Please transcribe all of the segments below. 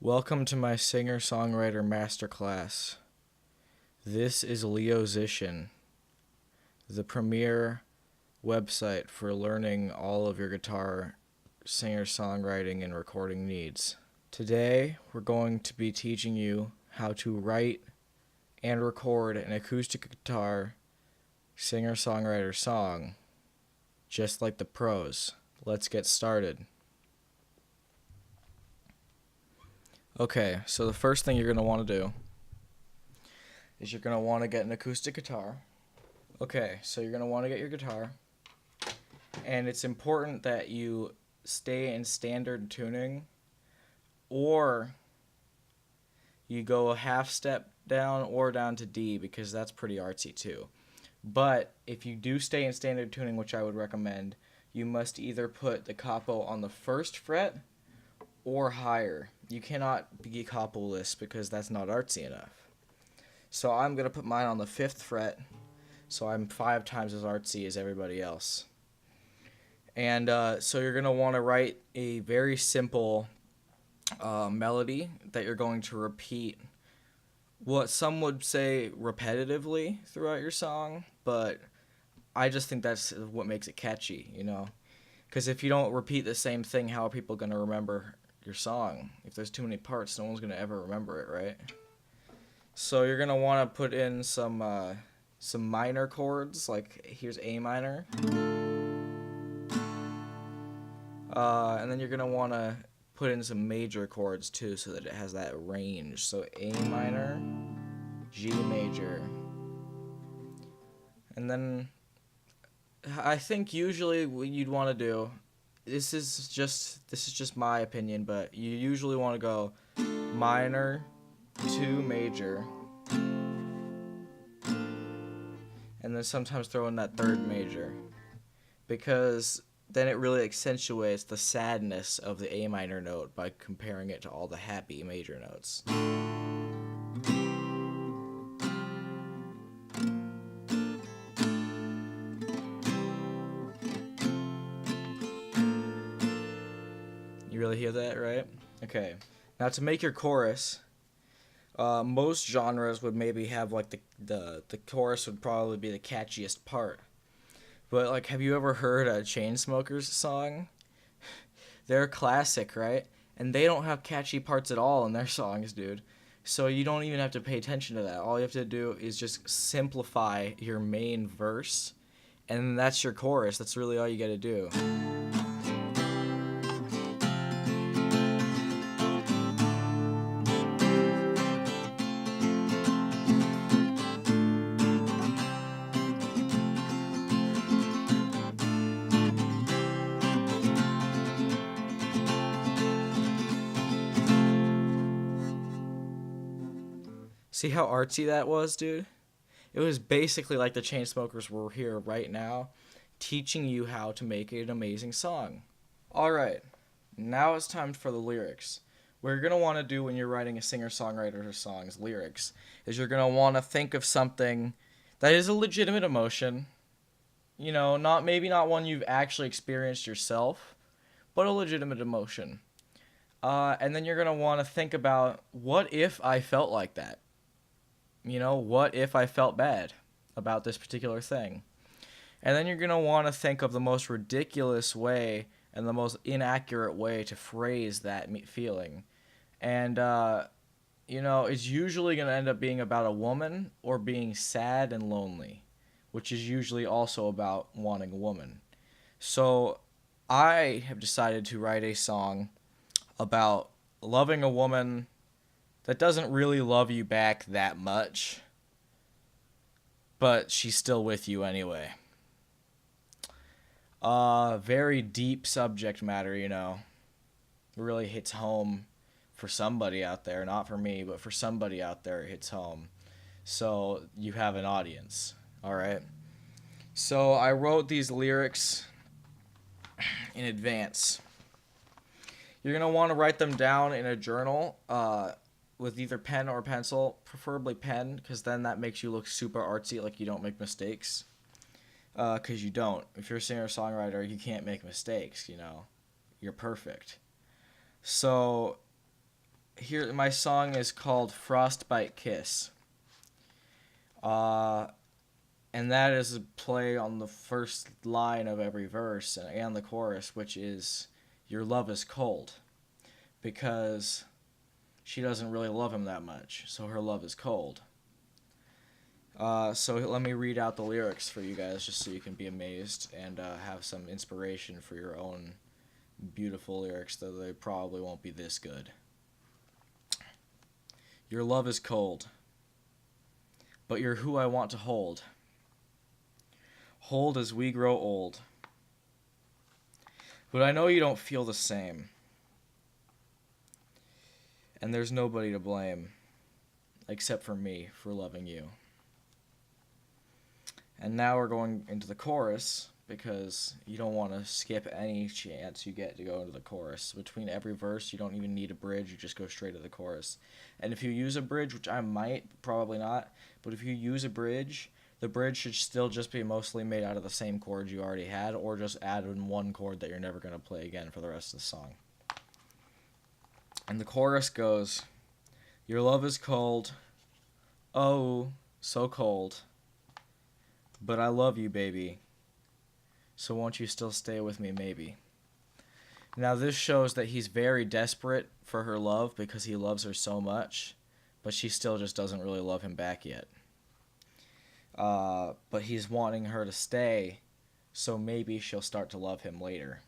Welcome to my singer-songwriter masterclass. This is Leozition, the premier website for learning all of your guitar singer-songwriting and recording needs. Today, we're going to be teaching you how to write and record an acoustic guitar singer-songwriter song, just like the pros. Let's get started. Okay, so the first thing you're going to want to do is you're going to want to get an acoustic guitar. Okay, so you're going to want to get your guitar, and it's important that you stay in standard tuning, or you go a half step down or down to D, because that's pretty artsy too. But if you do stay in standard tuning, which I would recommend, you must either put the capo on the first fret or higher. You cannot be capo-less because that's not artsy enough. So I'm going to put mine on the 5th fret, so I'm 5 times as artsy as everybody else. And so you're going to want to write a very simple melody that you're going to repeat what some would say repetitively throughout your song, but I just think that's what makes it catchy, you know? Because if you don't repeat the same thing, how are people going to remember your song? If there's too many parts, no one's going to ever remember it, right? So you're going to want to put in some minor chords, like here's A minor. And then you're going to want to put in some major chords too, so that it has that range. So A minor, G major. And then I think usually what you'd want to do, this is just my opinion, but you usually want to go minor to major, and then sometimes throw in that 3rd major, because then it really accentuates the sadness of the A minor note by comparing it to all the happy major notes. You really hear that, right? Okay. Now to make your chorus, most genres would maybe have like the chorus would probably be the catchiest part. But like, have you ever heard a Chainsmokers song? They're a classic, right? And they don't have catchy parts at all in their songs, dude. So you don't even have to pay attention to that. All you have to do is just simplify your main verse, and that's your chorus. That's really all you got to do. See how artsy that was, dude? It was basically like the Chainsmokers were here right now, teaching you how to make an amazing song. Alright, now it's time for the lyrics. What you're going to want to do when you're writing a singer-songwriter song's lyrics is you're going to want to think of something that is a legitimate emotion. You know, maybe not one you've actually experienced yourself, but a legitimate emotion. And then you're going to want to think about, what if I felt like that? You know, what if I felt bad about this particular thing? And then you're going to want to think of the most ridiculous way and the most inaccurate way to phrase that feeling. And, you know, it's usually going to end up being about a woman or being sad and lonely, which is usually also about wanting a woman. So I have decided to write a song about loving a woman that doesn't really love you back that much, but she's still with you anyway. Very deep subject matter, you know. It really hits home for somebody out there. Not for me, but for somebody out there it hits home. So you have an audience, alright? So I wrote these lyrics in advance. You're going to want to write them down in a journal, with either pen or pencil, preferably pen, because then that makes you look super artsy, like you don't make mistakes. Because you don't. If you're a singer-songwriter, you can't make mistakes, you know. You're perfect. So here my song is called Frostbite Kiss. Uh, and that is a play on the first line of every verse and the chorus, which is "Your love is cold," because she doesn't really love him that much, so her love is cold. So let me read out the lyrics for you guys, just so you can be amazed and have some inspiration for your own beautiful lyrics, though they probably won't be this good. Your love is cold, but you're who I want to hold. Hold as we grow old. But I know you don't feel the same, and there's nobody to blame except for me for loving you. And now we're going into the chorus because you don't want to skip any chance you get to go into the chorus. Between every verse, you don't even need a bridge, you just go straight to the chorus. And if you use a bridge, which I might, probably not, but if you use a bridge, the bridge should still just be mostly made out of the same chords you already had, or just add in one chord that you're never going to play again for the rest of the song. And the chorus goes, "Your love is cold, oh, so cold. But I love you, baby. So won't you still stay with me, maybe?" Now this shows that he's very desperate for her love because he loves her so much, but she still just doesn't really love him back yet. But he's wanting her to stay, so maybe she'll start to love him later.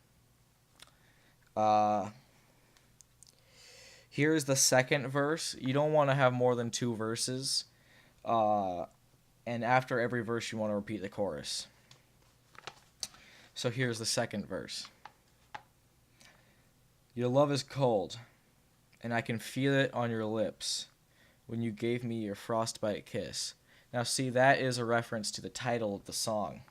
Here's the second verse. You don't want to have more than 2 verses. And after every verse, you want to repeat the chorus. So here's the second verse. Your love is cold, and I can feel it on your lips when you gave me your frostbite kiss. Now see, that is a reference to the title of the song.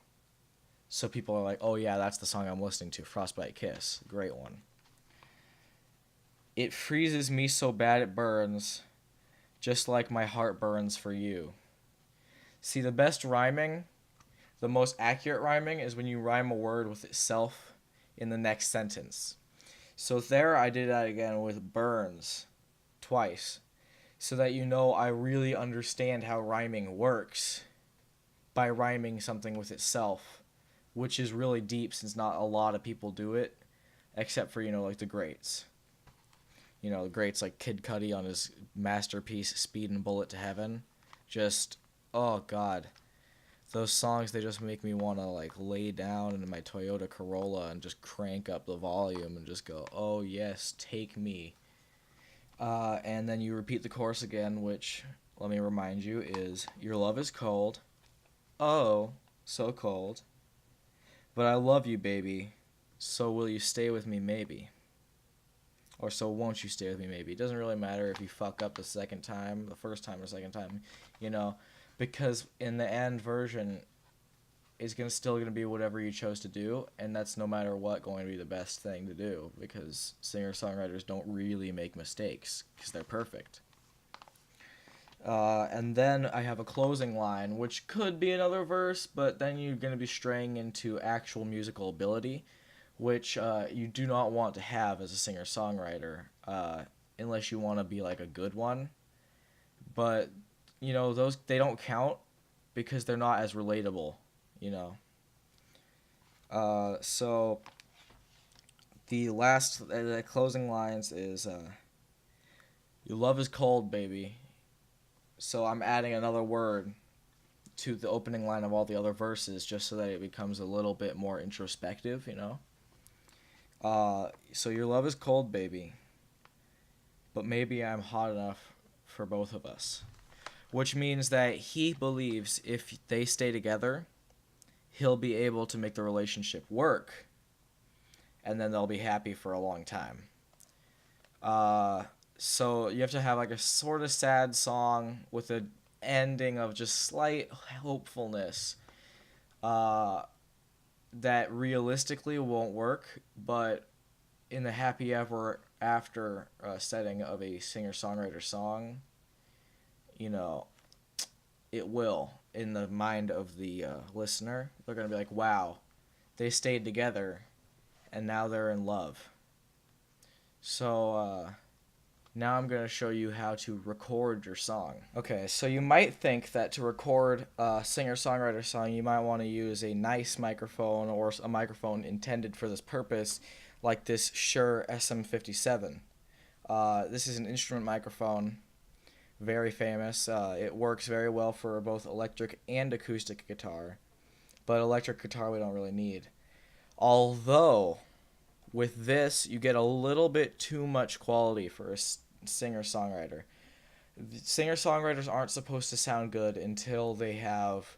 So people are like, oh yeah, that's the song I'm listening to, Frostbite Kiss. Great one. It freezes me so bad it burns, just like my heart burns for you. See, the best rhyming, the most accurate rhyming, is when you rhyme a word with itself in the next sentence. So there I did that again with burns twice, so that you know I really understand how rhyming works by rhyming something with itself, which is really deep since not a lot of people do it, except for, like the greats. The greats like Kid Cudi on his masterpiece Speed and Bullet to Heaven. Just, oh God. Those songs, they just make me want to lay down in my Toyota Corolla and just crank up the volume and just go, oh yes, take me. And then you repeat the chorus again, which, let me remind you, is your love is cold, oh, so cold, but I love you, baby, so will you stay with me, maybe? Or so won't you stay with me, maybe? It doesn't really matter if you fuck up the second time, the first time or second time, because in the end version, it's still going to be whatever you chose to do, and that's no matter what going to be the best thing to do, because singer-songwriters don't really make mistakes, because they're perfect. And then I have a closing line, which could be another verse, but then you're going to be straying into actual musical ability, which you do not want to have as a singer-songwriter, unless you want to be a good one. But, those, they don't count because they're not as relatable, So the closing lines is, your love is cold, baby. So I'm adding another word to the opening line of all the other verses just so that it becomes a little bit more introspective, So your love is cold, baby, but maybe I'm hot enough for both of us. Which means that he believes if they stay together, he'll be able to make the relationship work, and then they'll be happy for a long time. So you have to have a sort of sad song with an ending of just slight hopefulness. That realistically won't work, but in the happy ever after setting of a singer-songwriter song, it will in the mind of the listener. They're going to be like, wow, they stayed together and now they're in love. So Now I'm going to show you how to record your song. Okay, so you might think that to record a singer-songwriter song, you might want to use a nice microphone or a microphone intended for this purpose, like this Shure SM57. This is an instrument microphone, very famous. It works very well for both electric and acoustic guitar, but electric guitar we don't really need. Although, with this, you get a little bit too much quality for a singer-songwriter. Singer-songwriters aren't supposed to sound good until they have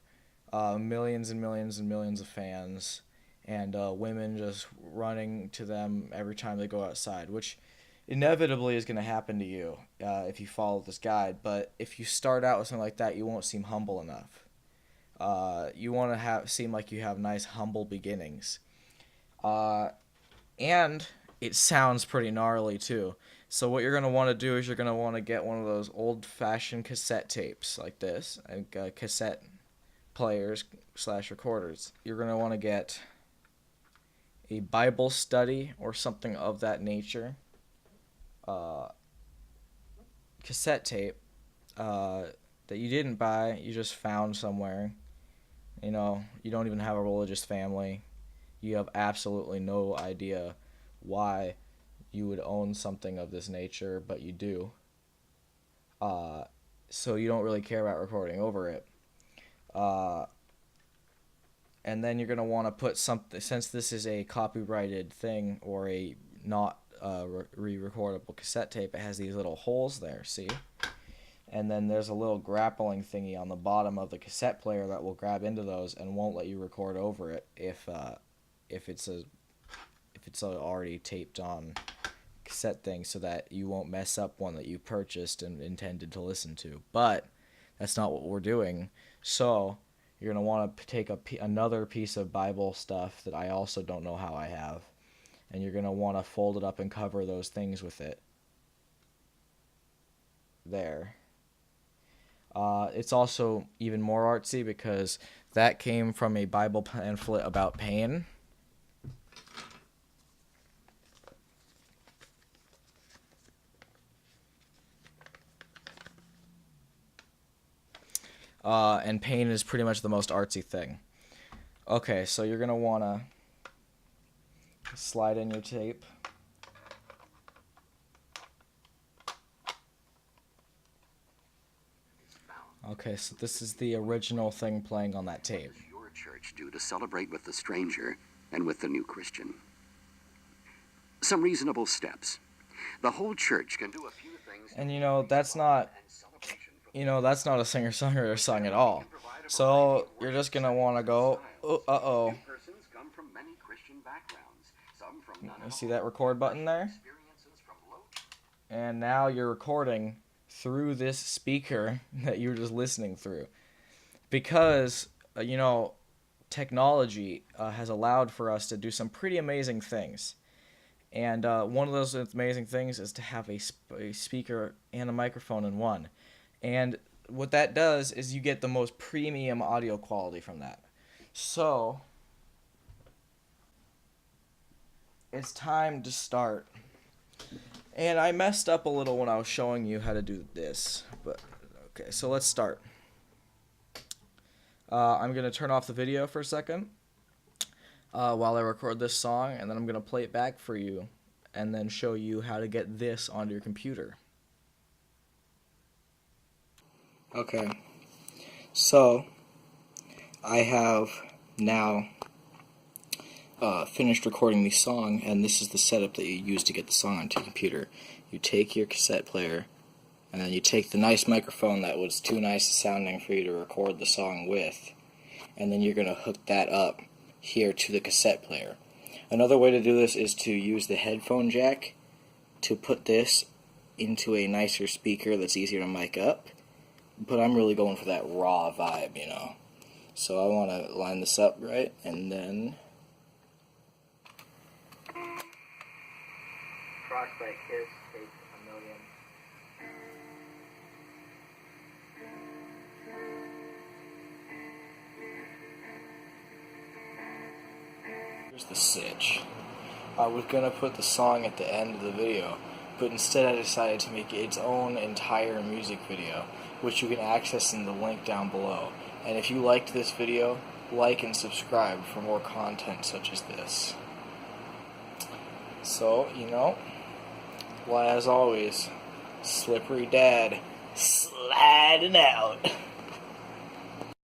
millions and millions and millions of fans and women just running to them every time they go outside, which inevitably is going to happen to you if you follow this guide. But if you start out with something like that, you won't seem humble enough. You want to seem like you have nice, humble beginnings. And it sounds pretty gnarly too. So what you're going to want to do is you're going to want to get one of those old-fashioned cassette tapes like this, and cassette players / recorders. You're going to want to get a Bible study or something of that nature. Cassette tape that you didn't buy, you just found somewhere. You know, you don't even have a religious family. You have absolutely no idea why you would own something of this nature, but you do. So you don't really care about recording over it. And then you're going to want to put something, since this is a copyrighted thing or a not re-recordable cassette tape, it has these little holes there, see? And then there's a little grappling thingy on the bottom of the cassette player that will grab into those and won't let you record over it if it's already taped on cassette thing, so that you won't mess up one that you purchased and intended to listen to. But that's not what we're doing. So you're going to want to take another piece of Bible stuff that I also don't know how I have, and you're going to want to fold it up and cover those things with it. There. It's also even more artsy because that came from a Bible pamphlet about pain. And pain is pretty much the most artsy thing. Okay, so you're going to want to slide in your tape. Okay, so this is the original thing playing on that tape. What does your church do to celebrate with the stranger and with the new Christian? Some reasonable steps. The whole church can do a few things. And you know, that's not a singer-songwriter song at all. So you're just gonna want to go, uh-oh. You see that record button there? And now you're recording through this speaker that you were just listening through. Because, technology has allowed for us to do some pretty amazing things. And one of those amazing things is to have a speaker and a microphone in one. And what that does is you get the most premium audio quality from that. So it's time to start. And I messed up a little when I was showing you how to do this. But okay, so let's start. I'm going to turn off the video for a second while I record this song, and then I'm going to play it back for you and then show you how to get this onto your computer. Okay, so I have now finished recording the song, and this is the setup that you use to get the song onto your computer. You take your cassette player, and then you take the nice microphone that was too nice sounding for you to record the song with, and then you're going to hook that up here to the cassette player. Another way to do this is to use the headphone jack to put this into a nicer speaker that's easier to mic up. But I'm really going for that raw vibe, you know. So I want to line this up right, and then... Rock by Kiss, take a million. Here's the sitch. I was going to put the song at the end of the video, but instead I decided to make its own entire music video, which you can access in the link down below. And if you liked this video, like and subscribe for more content such as this. So, well, as always, Slippery Dad sliding out.